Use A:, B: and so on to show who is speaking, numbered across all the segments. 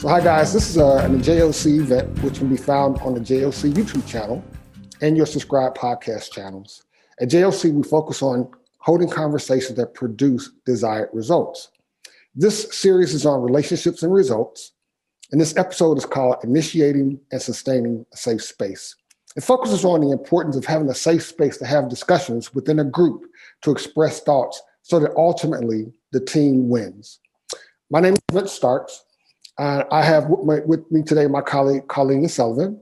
A: So hi guys, this is an JOC event which can be found on the JOC YouTube channel and your subscribed podcast channels. At JOC, we focus on holding conversations that produce desired results. This series is on relationships and results, and this episode is called Initiating and Sustaining a Safe Space. It focuses on the importance of having a safe space to have discussions within a group to express thoughts so that ultimately the team wins. My name is Vince Starks. I have with me today my colleague, Colleen and Sullivan.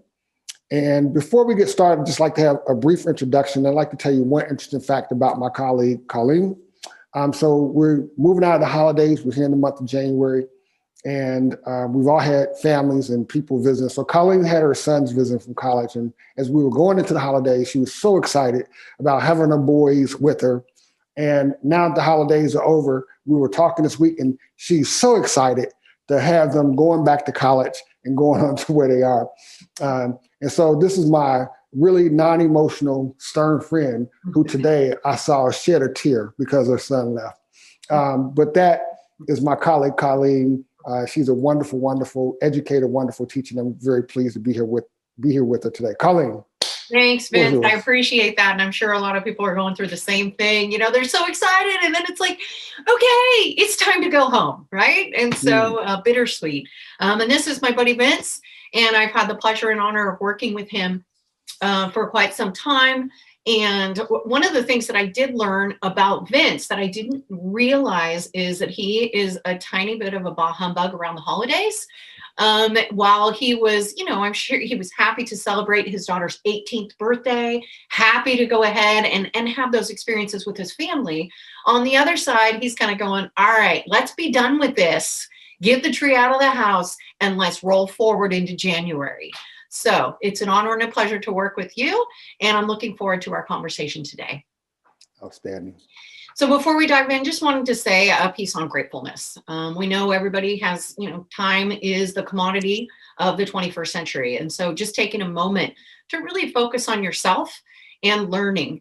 A: And before we get started, I'd just like to have a brief introduction. I'd like to tell you one interesting fact about my colleague, Colleen. So we're moving out of the holidays. We're here in the month of January, and we've all had families and people visiting. So Colleen had her sons visiting from college. And as we were going into the holidays, she was so excited about having her boys with her. And now that the holidays are over, we were talking this week, and she's so excited to have them going back to college and going on to where they are. And so this is my really non-emotional, stern friend who today I saw shed a tear because her son left. But that is my colleague, Colleen. She's a wonderful, wonderful educator, wonderful teacher. And I'm very pleased to be here with her today. Colleen.
B: Thanks, Vince. I appreciate that. And I'm sure a lot of people are going through the same thing. You know, they're so excited. And then it's like, okay, it's time to go home, right? And so bittersweet. And this is my buddy, Vince. And I've had the pleasure and honor of working with him for quite some time. And one of the things that I did learn about Vince that I didn't realize is that he is a tiny bit of a bah humbug around the holidays. While he was, you know, I'm sure he was happy to celebrate his daughter's 18th birthday, happy to go ahead and have those experiences with his family. On the other side, he's kind of going, all right, let's be done with this. Get the tree out of the house and let's roll forward into January. So it's an honor and a pleasure to work with you. And I'm looking forward to our conversation today.
A: Outstanding.
B: So before we dive in, just wanted to say a piece on gratefulness. We know everybody has, you know, time is the commodity of the 21st century. And so just taking a moment to really focus on yourself and learning.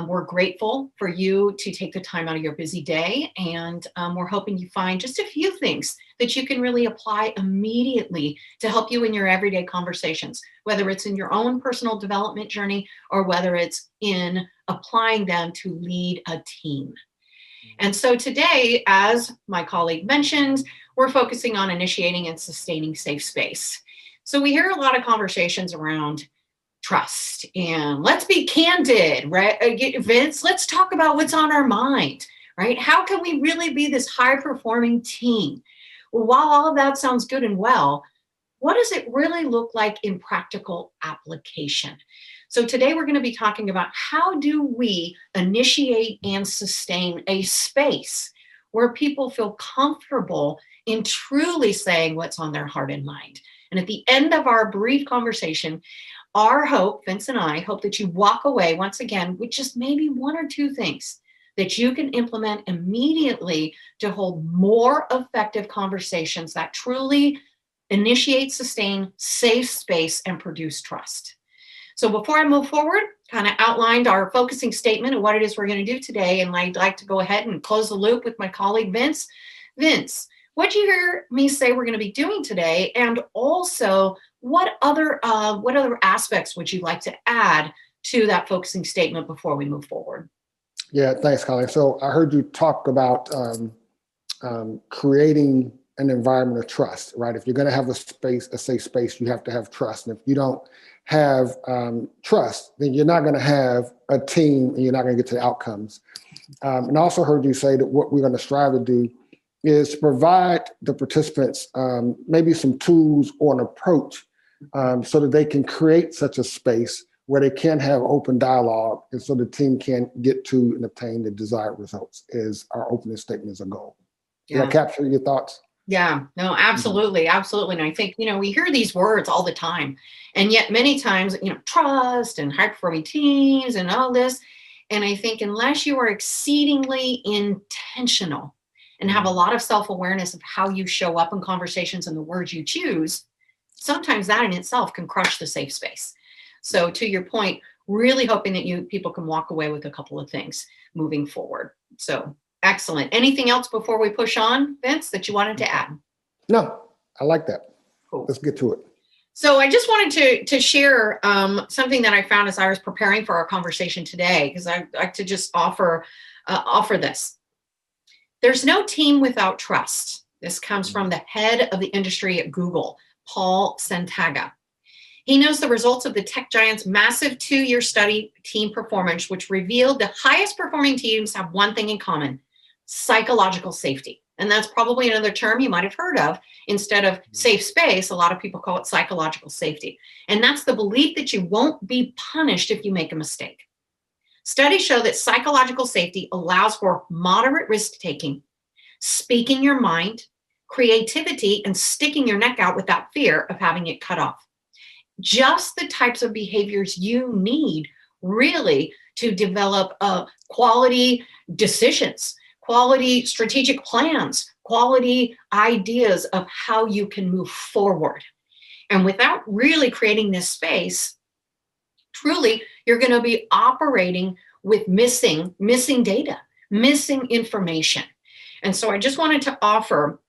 B: We're grateful for you to take the time out of your busy day. And we're hoping you find just a few things that you can really apply immediately to help you in your everyday conversations, whether it's in your own personal development journey or whether it's in applying them to lead a team. And so today, as my colleague mentioned, we're focusing on initiating and sustaining safe space. So we hear a lot of conversations around trust and let's be candid, right? Vince, let's talk about what's on our mind, right? How can we really be this high performing team? Well, while all of that sounds good and well, what does it really look like in practical application? So today we're going to be talking about how do we initiate and sustain a space where people feel comfortable in truly saying what's on their heart and mind. And at the end of our brief conversation, our hope, Vince and I, hope that you walk away once again with just maybe one or two things that you can implement immediately to hold more effective conversations that truly initiate, sustain, safe space, and produce trust. So before I move forward, kind of outlined our focusing statement of what it is we're going to do today, and I'd like to go ahead and close the loop with my colleague, Vince. Vince, what did you hear me say we're going to be doing today? And also, what other aspects would you like to add to that focusing statement before we move forward?
A: Yeah, thanks, Colleen. So I heard you talk about creating an environment of trust, right? If you're going to have a safe space, you have to have trust. And if you don't have trust, then you're not going to have a team and you're not going to get to the outcomes. And I also heard you say that what we're going to strive to do is to provide the participants maybe some tools or an approach so that they can create such a space where they can have open dialogue and so the team can get to and obtain the desired results is our opening statement as a goal. Did I capture your thoughts?
B: Yeah, no, absolutely. Absolutely. And I think, you know, we hear these words all the time, and yet many times, you know, trust and high performing teams and all this. And I think unless you are exceedingly intentional and have a lot of self-awareness of how you show up in conversations and the words you choose, sometimes that in itself can crush the safe space. So to your point, really hoping that people can walk away with a couple of things moving forward. So excellent. Anything else before we push on, Vince, that you wanted to add?
A: No, I like that.
B: Cool.
A: Let's get to it.
B: So I just wanted to share something that I found as I was preparing for our conversation today, because I'd like to just offer this. There's no team without trust. This comes from the head of the industry at Google, Paul Santaga. He knows the results of the tech giant's massive 2-year study, Team Performance, which revealed the highest performing teams have one thing in common: psychological safety. And that's probably another term you might have heard of. Instead of safe space, a lot of people call it psychological safety. And that's the belief that you won't be punished if you make a mistake. Studies show that psychological safety allows for moderate risk-taking, speaking your mind, creativity, and sticking your neck out without fear of having it cut off. Just the types of behaviors you need really to develop quality decisions, quality strategic plans, quality ideas of how you can move forward. And without really creating this space, truly, you're going to be operating with missing data, missing information. And so I just wanted to offer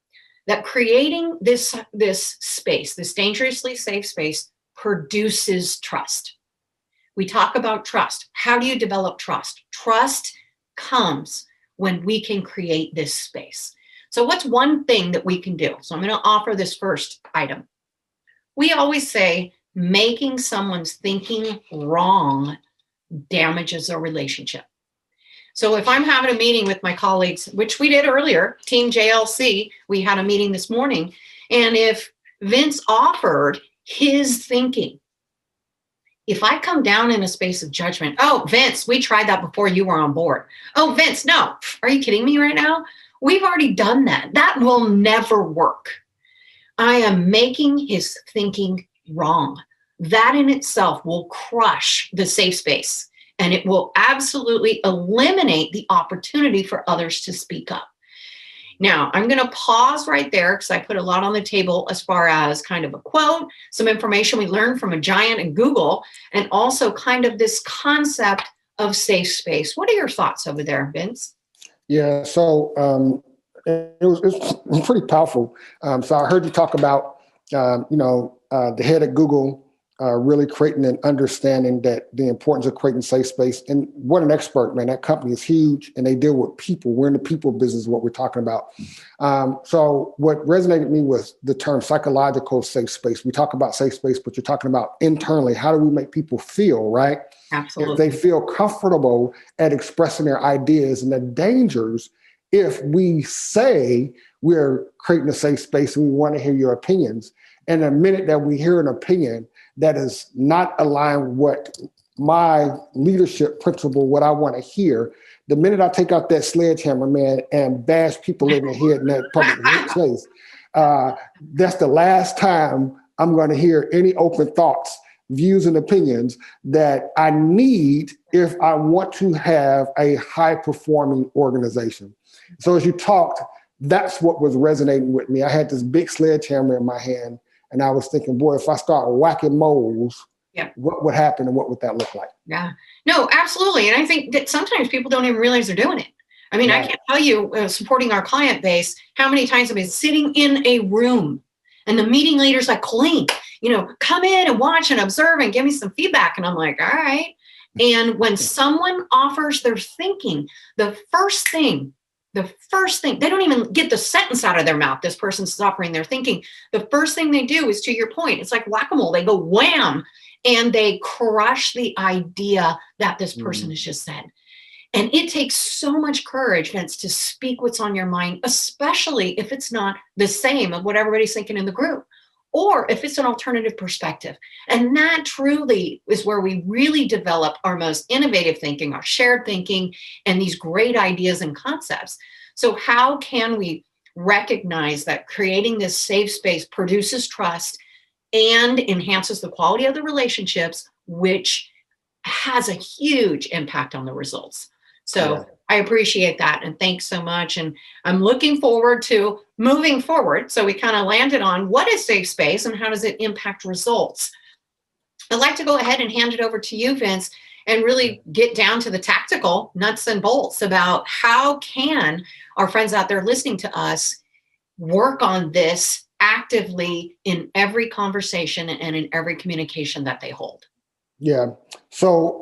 B: that creating this space, this dangerously safe space, produces trust. We talk about trust. How do you develop trust? Trust comes when we can create this space. So what's one thing that we can do? So I'm going to offer this first item. We always say making someone's thinking wrong damages a relationship. So if I'm having a meeting with my colleagues, which we did earlier, Team JLC, we had a meeting this morning, and if Vince offered his thinking, if I come down in a space of judgment, oh, Vince, we tried that before you were on board. Oh, Vince, no, are you kidding me right now? We've already done that. That will never work. I am making his thinking wrong. That in itself will crush the safe space, and it will absolutely eliminate the opportunity for others to speak up. Now, I'm going to pause right there because I put a lot on the table as far as kind of a quote, some information we learned from a giant in Google, and also kind of this concept of safe space. What are your thoughts over there, Vince?
A: Yeah, so it's pretty powerful. So I heard you talk about, the head at Google really creating and understanding that the importance of creating safe space. And what an expert, man. That company is huge and they deal with people. We're in the people business, what we're talking about. So what resonated with me was the term psychological safe space. We talk about safe space, but you're talking about internally. How do we make people feel, right?
B: Absolutely.
A: If they feel comfortable at expressing their ideas, and the dangers if we say we're creating a safe space and we want to hear your opinions. And the minute that we hear an opinion that is not aligned with what my leadership principle, what I want to hear, the minute I take out that sledgehammer, man, and bash people in the head in that public place, that's the last time I'm going to hear any open thoughts, views, and opinions that I need if I want to have a high-performing organization. So as you talked, that's what was resonating with me. I had this big sledgehammer in my hand, and I was thinking, boy, if I start whacking moles, what would happen and what would that look like?
B: Yeah, no, absolutely. And I think that sometimes people don't even realize they're doing it. I mean, I can't tell you, supporting our client base, how many times I've been sitting in a room and the meeting leader's like, Colleen, come in and watch and observe and give me some feedback. And I'm like, all right. And when someone offers their thinking, the first thing, they don't even get the sentence out of their mouth. This person's offering their thinking. The first thing they do is, to your point, it's like whack-a-mole. They go wham, and they crush the idea that this person has just said. And it takes so much courage, Vince, to speak what's on your mind, especially if it's not the same of what everybody's thinking in the group, or if it's an alternative perspective. And that truly is where we really develop our most innovative thinking, our shared thinking, and these great ideas and concepts. So how can we recognize that creating this safe space produces trust and enhances the quality of the relationships, which has a huge impact on the results? So I appreciate that. And thanks so much. And I'm looking forward to moving forward. So we kind of landed on what is safe space and how does it impact results? I'd like to go ahead and hand it over to you, Vince, and really get down to the tactical nuts and bolts about how can our friends out there listening to us work on this actively in every conversation and in every communication that they hold.
A: Yeah. So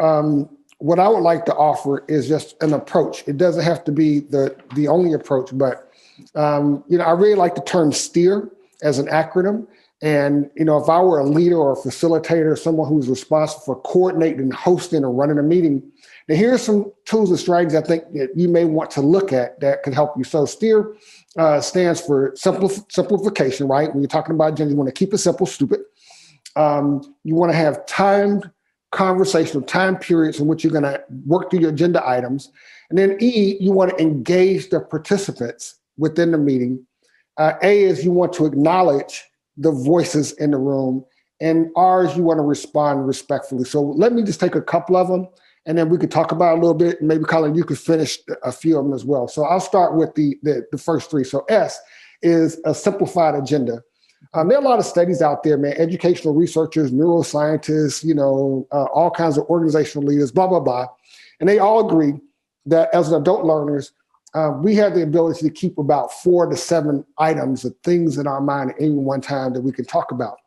A: what I would like to offer is just an approach. It doesn't have to be the only approach, but I really like the term STEAR as an acronym. And if I were a leader or a facilitator, someone who's responsible for coordinating, hosting, or running a meeting, now here's some tools and strategies I think that you may want to look at that could help you. So STEAR stands for simplification, right? When you're talking about agenda, you want to keep it simple, stupid. You want to have timed conversational time periods in which you're going to work through your agenda items. And then E, you want to engage the participants within the meeting. A is you want to acknowledge the voices in the room. And R is you want to respond respectfully. So let me just take a couple of them, and then we could talk about it a little bit. And maybe, Colleen, you could finish a few of them as well. So I'll start with the first three. So S is a simplified agenda. There are a lot of studies out there, man, educational researchers, neuroscientists, all kinds of organizational leaders, blah, blah, blah. And they all agree that as adult learners, we have the ability to keep about 4 to 7 items of things in our mind at any one time that we can talk about.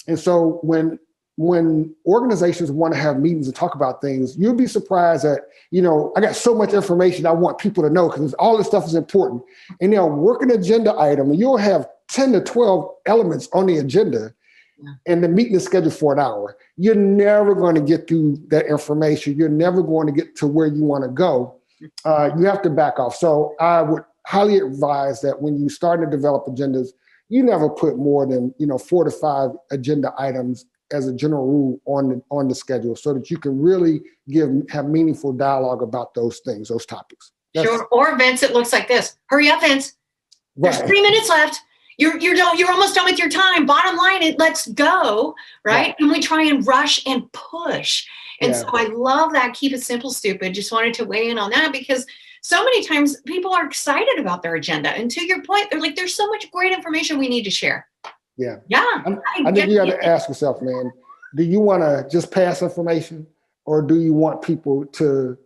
A: And so when organizations want to have meetings and talk about things, you'll be surprised that, I got so much information I want people to know because all this stuff is important. And they'll work an agenda item and you'll have 10 to 12 elements on the agenda, and the meeting is scheduled for an hour. You're never going to get through that information. You're never going to get to where you want to go. You have to back off. So I would highly advise that when you start to develop agendas, you never put more than 4 to 5 agenda items as a general rule on the schedule, so that you can really have meaningful dialogue about those things, those topics.
B: Sure. Or Vince, it looks like this. Hurry up, Vince. There's 3 minutes left. You're almost done with your time. Bottom line, let's go, right? Yeah. And we try and rush and push. And so I love that. Keep it simple, stupid. Just wanted to weigh in on that because so many times people are excited about their agenda. And to your point, they're like, there's so much great information we need to share. Yeah. Yeah.
A: I think you got to ask yourself, man, do you want to just pass information, or do you want people to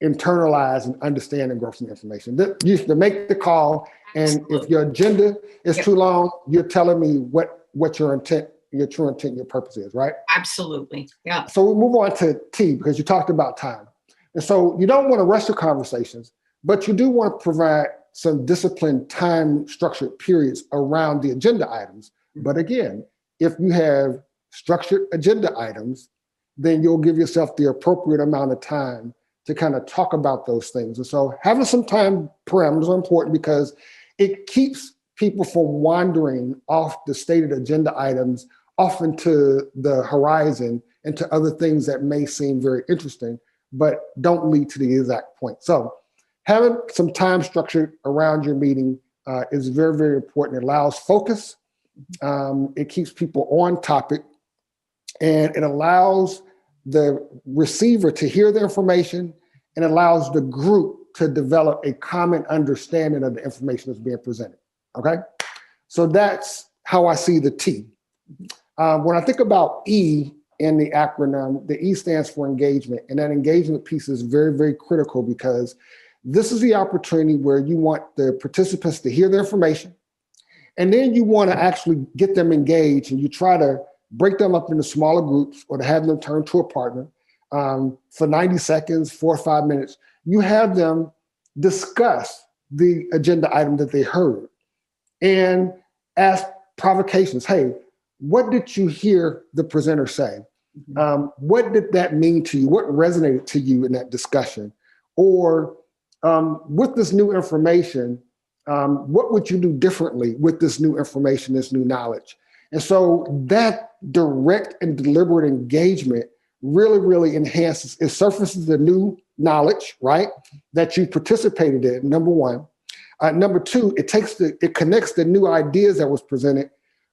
A: internalize and understand and grow some information? You have to make the call. And if your agenda is too long, you're telling me what your intent, your true intent, your purpose is, right?
B: Absolutely. Yeah.
A: So we move on to T, because you talked about time. And so you don't want to rush the conversations, but you do want to provide some disciplined, time structured periods around the agenda items. But again, if you have structured agenda items, then you'll give yourself the appropriate amount of time to kind of talk about those things. And so having some time parameters are important because it keeps people from wandering off the stated agenda items off into the horizon and to other things that may seem very interesting, but don't lead to the exact point. So having some time structure around your meeting is very, very important. It allows focus. It keeps people on topic, and it allows the receiver to hear the information, and allows the group to develop a common understanding of the information that's being presented. Okay, so that's how I see the T. When I think about E in the acronym, the E stands for engagement, and that engagement piece is very, very critical because this is the opportunity where you want the participants to hear the information, and then you want to actually get them engaged, and you try to break them up into smaller groups or to have them turn to a partner for 90 seconds, 4 or 5 minutes. You have them discuss the agenda item that they heard and ask provocations. Hey, what did you hear the presenter say? What did that mean to you? What resonated to you in that discussion? Or with this new information, what would you do differently with this new information, this new knowledge? And so that direct and deliberate engagement really, really enhances, it surfaces the new knowledge, right, that you participated in, number one. Number two, it connects the new ideas that was presented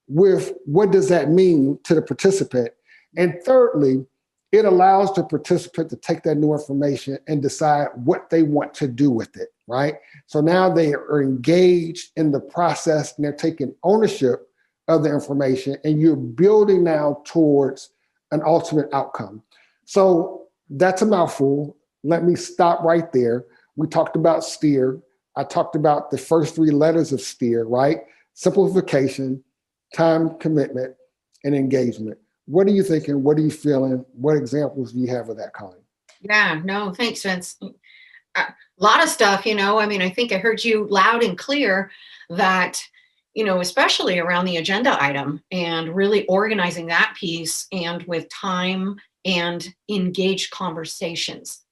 A: with what does that mean to the participant. And thirdly, it allows the participant to take that new information and decide what they want to do with it, right? So now they are engaged in the process and they're taking ownership of the information, and you're building now towards an ultimate outcome. So that's a mouthful. Let me stop right there. We talked about STEAR. I talked about the first 3 letters of STEAR, right? Simplification, time commitment, and engagement. What are you thinking? What are you feeling? What examples do you have of that, Colleen?
B: Yeah, no, thanks, Vince. A lot of stuff, I mean, I think I heard you loud and clear that, especially around the agenda item and really organizing that piece and with time and engaged conversations.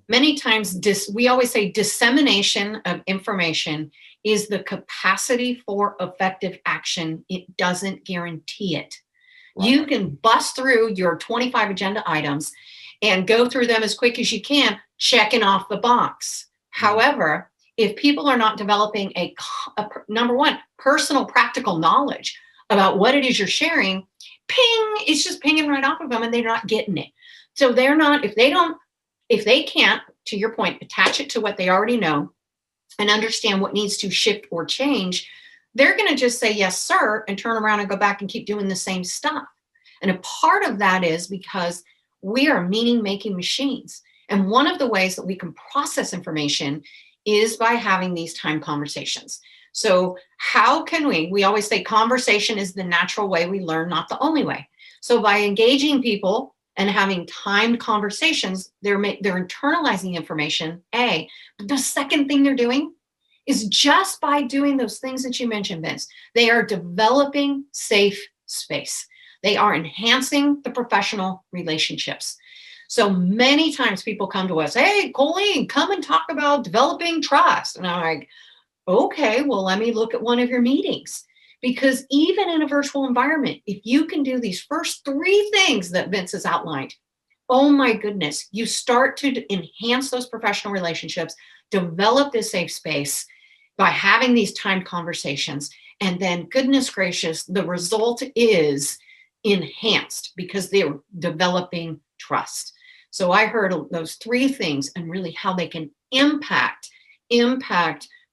B: Many times, we always say dissemination of information is the capacity for effective action. It doesn't guarantee it. Right. You can bust through your 25 agenda items and go through them as quick as you can, checking off the box. However, if people are not developing a number one, personal practical knowledge about what it is you're sharing, ping, it's just pinging right off of them and they're not getting it. So they're not, if they can't, to your point, attach it to what they already know and understand what needs to shift or change, they're going to just say, yes, sir, and turn around and go back and keep doing the same stuff. And a part of that is because we are meaning-making machines. And one of the ways that we can process information is by having these time conversations. So how can we always say conversation is the natural way we learn, not the only way. So by engaging people and having timed conversations, they're internalizing information, A. But the second thing they're doing is just by doing those things that you mentioned, Vince, they are developing safe space. They are enhancing the professional relationships. So many times people come to us, hey, Colleen, come and talk about developing trust. And I'm like, okay, well, let me look at one of your meetings. Because even in a virtual environment, if you can do these first 3 things that Vince has outlined, oh my goodness, you start to enhance those professional relationships, develop this safe space by having these timed conversations. And then goodness gracious, the result is enhanced because they're developing trust. So I heard those 3 things and really how they can impact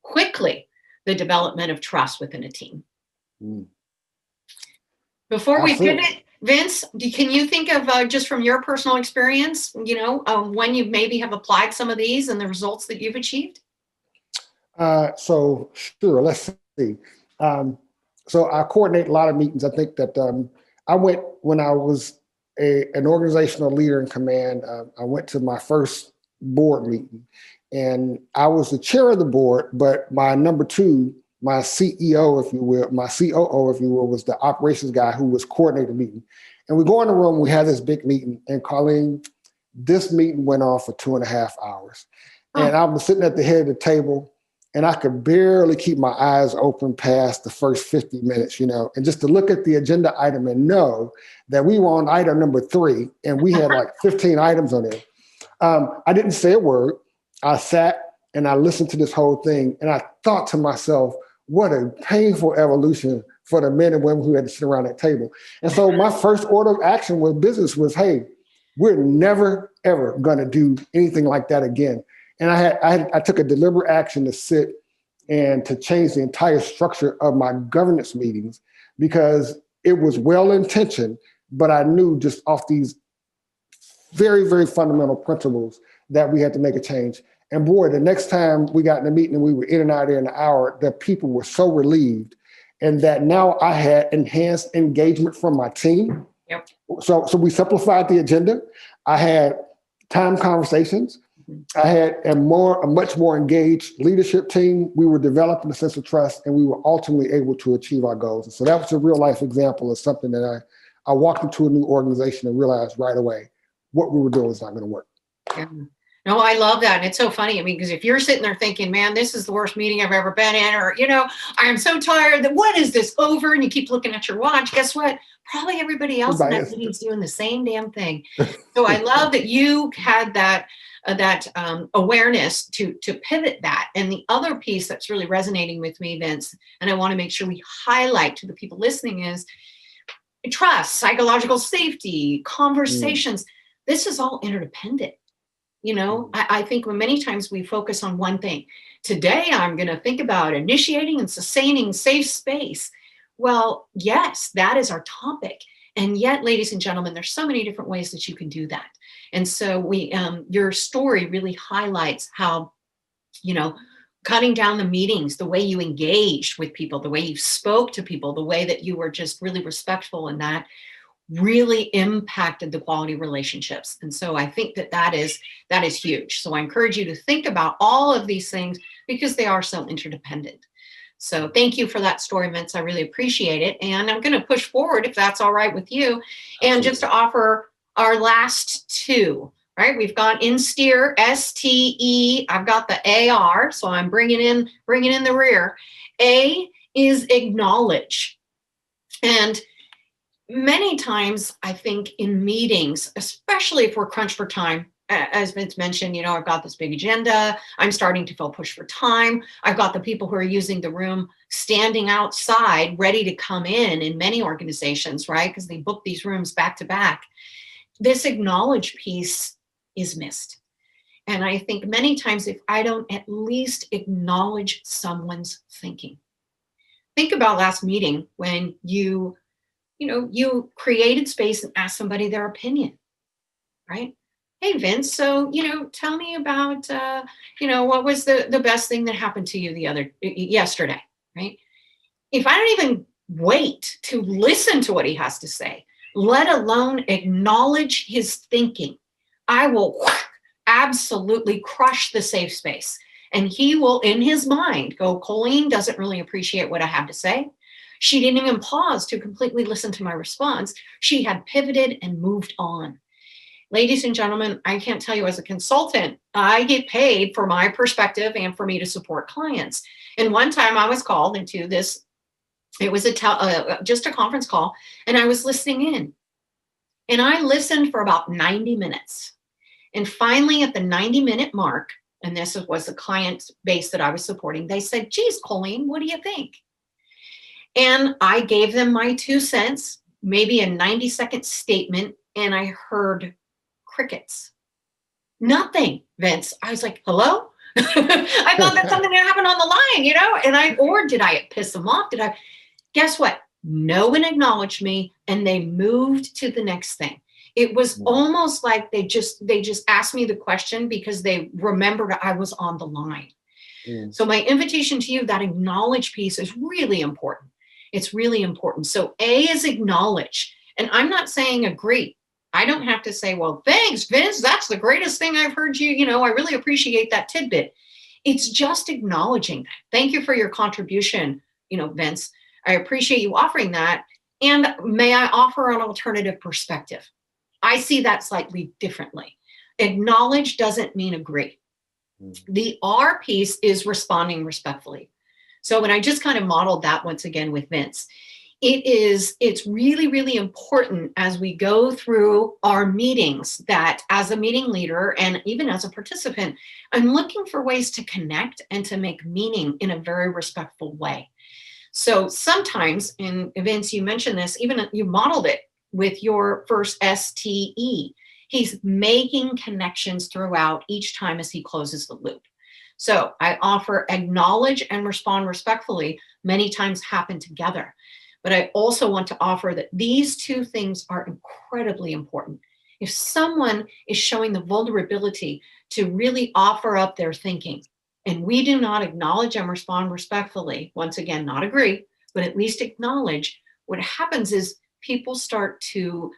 B: quickly the development of trust within a team. Before we pivot, Vince, can you think of just from your personal experience, when you maybe have applied some of these and the results that you've achieved?
A: So sure, let's see. So I coordinate a lot of meetings. I think that I went when I was an organizational leader in command. I went to my first board meeting, and I was the chair of the board, but my number 2, my CEO, if you will, my COO, if you will, was the operations guy who was coordinating the meeting. And we go in the room, we had this big meeting, and Colleen, this meeting went on for 2.5 hours. And I was sitting at the head of the table, and I could barely keep my eyes open past the first 50 minutes, and just to look at the agenda item and know that we were on item number 3, and we had like 15 items on there. I didn't say a word. I sat and I listened to this whole thing, and I thought to myself, what a painful evolution for the men and women who had to sit around that table. And so my first order of action with business was, hey, we're never, ever going to do anything like that again. And I took a deliberate action to sit and to change the entire structure of my governance meetings because it was well-intentioned, but I knew just off these very, very fundamental principles that we had to make a change. And boy, the next time we got in a meeting and we were in and out there in an hour, that people were so relieved, and that now I had enhanced engagement from my team.
B: Yep.
A: So we simplified the agenda. I had time conversations. I had a much more engaged leadership team. We were developing a sense of trust, and we were ultimately able to achieve our goals. And so that was a real life example of something that I walked into a new organization and realized right away what we were doing was not going to work.
B: Yeah. No, I love that. And it's so funny. I mean, because if you're sitting there thinking, man, this is the worst meeting I've ever been in, or, I am so tired that when is this over? And you keep looking at your watch, guess what? Probably everybody else in that meeting is doing the same damn thing. So I love that you had that awareness to pivot that. And the other piece that's really resonating with me, Vince, and I want to make sure we highlight to the people listening is trust, psychological safety, conversations. This is all interdependent. I think many times we focus on one thing. Today, I'm going to think about initiating and sustaining safe space. Well, yes, that is our topic. And yet, ladies and gentlemen, there's so many different ways that you can do that. And so your story really highlights how, cutting down the meetings, the way you engaged with people, the way you spoke to people, the way that you were just really respectful, and that really impacted the quality relationships. And so I think that is huge. So I encourage you to think about all of these things because they are so interdependent. So thank you for that story, Vince. I really appreciate it. And I'm going to push forward, if that's all right with you, and just to offer our last two, right? We've got in STEAR, STE. I've got the AR, so I'm bringing in the rear. A is acknowledge. And many times, I think in meetings, especially if we're crunched for time, as Vince mentioned, I've got this big agenda. I'm starting to feel pushed for time. I've got the people who are using the room standing outside, ready to come in many organizations, right? Because they book these rooms back to back. This acknowledge piece is missed. And I think many times if I don't at least acknowledge someone's thinking. Think about last meeting when you created space and asked somebody their opinion, right? Hey, Vince, so, tell me about, what was the best thing that happened to you yesterday, right? If I don't even wait to listen to what he has to say, let alone acknowledge his thinking, I will absolutely crush the safe space. And he will, in his mind, go, Colleen doesn't really appreciate what I have to say. She didn't even pause to completely listen to my response. She had pivoted and moved on. Ladies and gentlemen, I can't tell you, as a consultant, I get paid for my perspective and for me to support clients. And one time I was called into this, it was just a conference call, and I was listening in. And I listened for about 90 minutes. And finally, at the 90-minute mark, and this was the client base that I was supporting, they said, geez, Colleen, what do you think? And I gave them my 2 cents, maybe a 90-second statement, and I heard crickets. Nothing, Vince. I was like, hello? I thought that something had happened on the line, or did I piss them off? Guess what? No one acknowledged me, and they moved to the next thing. It was almost like they just asked me the question because they remembered I was on the line. So my invitation to you, that acknowledge piece is really important. It's really important. So A is acknowledge. And I'm not saying agree. I don't have to say, well, thanks, Vince. That's the greatest thing I've heard you. I really appreciate that tidbit. It's just acknowledging that. Thank you for your contribution, Vince. I appreciate you offering that. And may I offer an alternative perspective? I see that slightly differently. Acknowledge doesn't mean agree. The R piece is responding respectfully. So when I just kind of modeled that once again with Vince, it's really, really important as we go through our meetings that as a meeting leader and even as a participant, I'm looking for ways to connect and to make meaning in a very respectful way. So sometimes, and Vince, you mentioned this, even you modeled it with your first STE. He's making connections throughout each time as he closes the loop. So I offer acknowledge and respond respectfully many times happen together. But I also want to offer that these two things are incredibly important. If someone is showing the vulnerability to really offer up their thinking, and we do not acknowledge and respond respectfully, once again, not agree, but at least acknowledge, what happens is people start to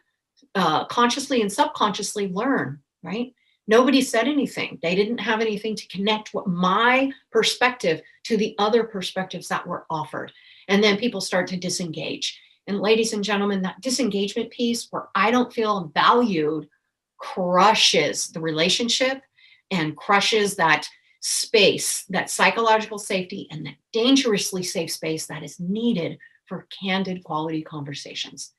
B: consciously and subconsciously learn, right? Nobody said anything. They didn't have anything to connect what my perspective to the other perspectives that were offered. And then people start to disengage. And ladies and gentlemen, that disengagement piece where I don't feel valued crushes the relationship and crushes that space, that psychological safety and that dangerously safe space that is needed for candid quality conversations.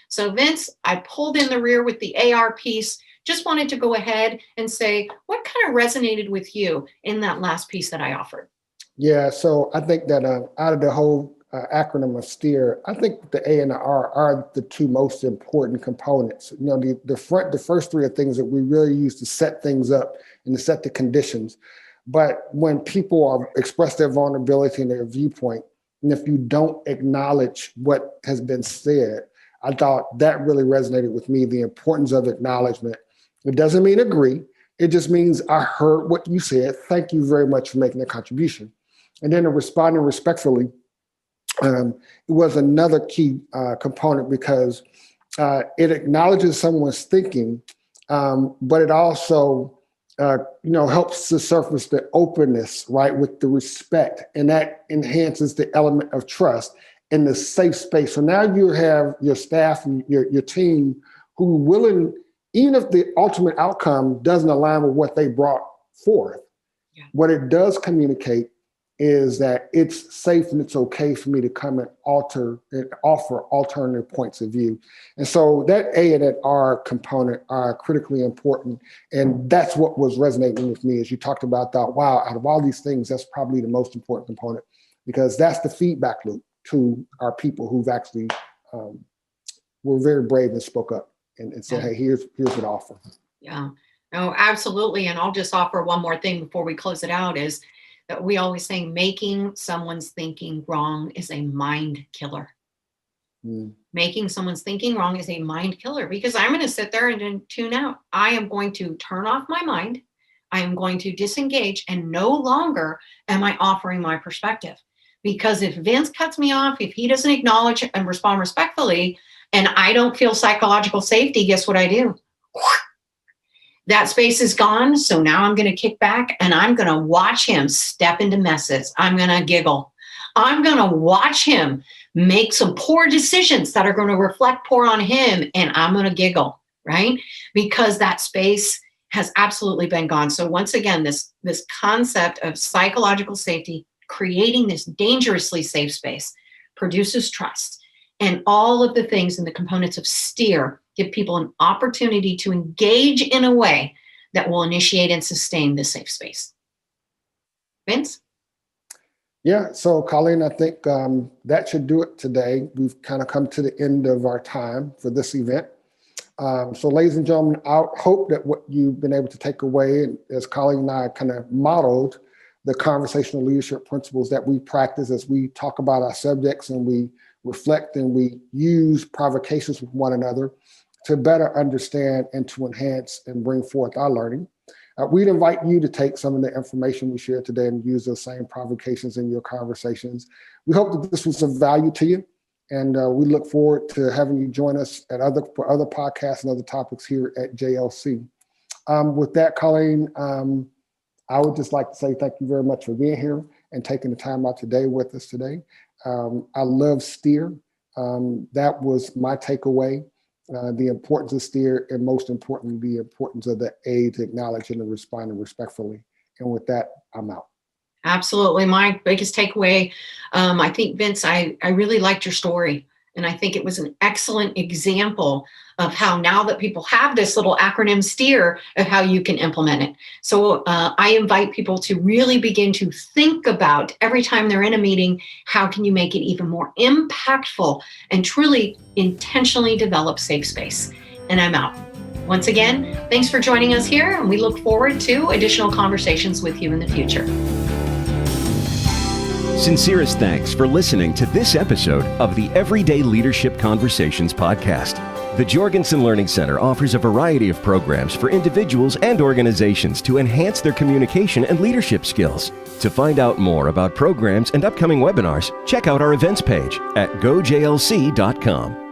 B: So Vince, I pulled in the rear with the AR piece. Just wanted to go ahead and say, what kind of resonated with you in that last piece that I offered?
A: Yeah, so I think that out of the whole acronym of STEAR, I think the A and the R are the two most important components. The first three are things that we really use to set things up and to set the conditions. But when people express their vulnerability and their viewpoint, and if you don't acknowledge what has been said, I thought that really resonated with me, the importance of acknowledgement. It doesn't mean agree. It just means I heard what you said. Thank you very much for making a contribution. And then the responding respectfully was another key component because it acknowledges someone's thinking, but it also helps to surface the openness, right, with the respect, and that enhances the element of trust in the safe space. So now you have your staff and your team who willing, even if the ultimate outcome doesn't align with what they brought forth, what it does communicate is that it's safe and it's okay for me to come and offer alternative points of view. And so that A and that R component are critically important. And that's what was resonating with me as you talked about that, wow, out of all these things, that's probably the most important component, because that's the feedback loop to our people who've actually were very brave and spoke up and said, hey, here's what I offer.
B: Yeah, no, absolutely. And I'll just offer one more thing before we close it out is that we always say making someone's thinking wrong is a mind killer. Making someone's thinking wrong is a mind killer, because I'm going to sit there and tune out. I am going to turn off my mind. I am going to disengage, and no longer am I offering my perspective. Because if Vince cuts me off, if he doesn't acknowledge and respond respectfully, and I don't feel psychological safety, guess what I do? That space is gone. So now I'm going to kick back and I'm going to watch him step into messes. I'm going to giggle. I'm going to watch him make some poor decisions that are going to reflect poor on him. And I'm going to giggle, right? Because that space has absolutely been gone. So once again, this concept of psychological safety, creating this dangerously safe space, produces trust. And all of the things and the components of STEAR give people an opportunity to engage in a way that will initiate and sustain this safe space. Vince?
A: Yeah, so Colleen, I think that should do it today. We've kind of come to the end of our time for this event. So ladies and gentlemen, I hope that what you've been able to take away, and as Colleen and I kind of modeled the conversational leadership principles that we practice as we talk about our subjects and we reflect and we use provocations with one another to better understand and to enhance and bring forth our learning. We'd invite you to take some of the information we shared today and use those same provocations in your conversations. We hope that this was of value to you, and we look forward to having you join us for other podcasts and other topics here at JLC. With that, Colleen, I would just like to say thank you very much for being here and taking the time out today with us today. I love STEAR. That was my takeaway. The importance of STEAR, and most importantly, the importance of the A, to acknowledge and respond respectfully. And with that, I'm out.
B: Absolutely. My biggest takeaway, I think, Vince, I really liked your story. And I think it was an excellent example of how, now that people have this little acronym STEAR, of how you can implement it. So I invite people to really begin to think about, every time they're in a meeting, how can you make it even more impactful and truly intentionally develop safe space. And I'm out. Once again, thanks for joining us here, and we look forward to additional conversations with you in the future.
C: Sincerest thanks for listening to this episode of the Everyday Leadership Conversations podcast. The Jorgensen Learning Center offers a variety of programs for individuals and organizations to enhance their communication and leadership skills. To find out more about programs and upcoming webinars, check out our events page at gojlc.com.